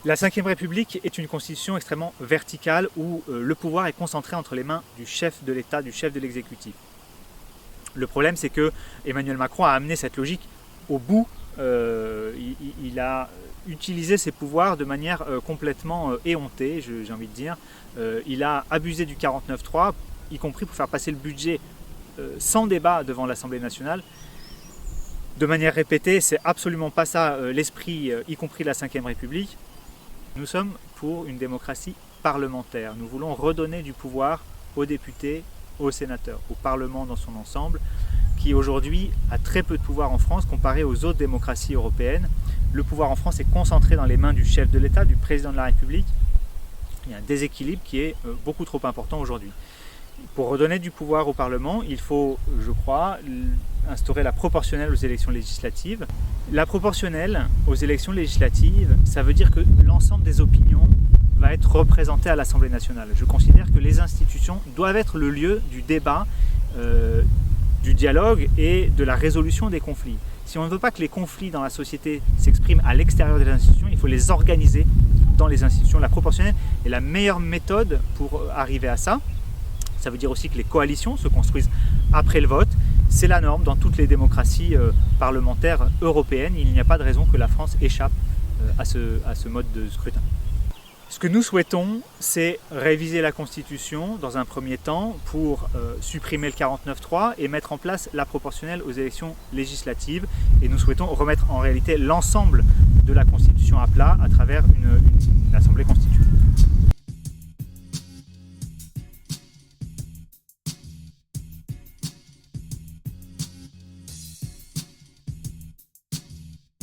La Ve République est une constitution extrêmement verticale où le pouvoir est concentré entre les mains du chef de l'État, du chef de l'exécutif. Le problème, c'est que Emmanuel Macron a amené cette logique au bout. Il a utilisé ses pouvoirs de manière complètement éhontée, j'ai envie de dire. Il a abusé du 49.3, y compris pour faire passer le budget sans débat devant l'Assemblée nationale. De manière répétée, c'est absolument pas ça l'esprit, y compris de la Ve République. Nous sommes pour une démocratie parlementaire. Nous voulons redonner du pouvoir aux députés, aux sénateurs, au Parlement dans son ensemble, qui aujourd'hui a très peu de pouvoir en France comparé aux autres démocraties européennes. Le pouvoir en France est concentré dans les mains du chef de l'État, du président de la République. Il y a un déséquilibre qui est beaucoup trop important aujourd'hui. Pour redonner du pouvoir au Parlement, il faut, je crois, instaurer la proportionnelle aux élections législatives. La proportionnelle aux élections législatives, ça veut dire que l'ensemble des opinions va être représenté à l'Assemblée nationale. Je considère que les institutions doivent être le lieu du débat, du dialogue et de la résolution des conflits. Si on ne veut pas que les conflits dans la société s'expriment à l'extérieur des institutions, il faut les organiser dans les institutions. La proportionnelle est la meilleure méthode pour arriver à ça. Ça veut dire aussi que les coalitions se construisent après le vote. C'est la norme dans toutes les démocraties parlementaires européennes. Il n'y a pas de raison que la France échappe à ce mode de scrutin. Ce que nous souhaitons, c'est réviser la Constitution dans un premier temps pour supprimer le 49.3 et mettre en place la proportionnelle aux élections législatives. Et nous souhaitons remettre en réalité l'ensemble de la Constitution à plat à travers une Assemblée constitutionnelle.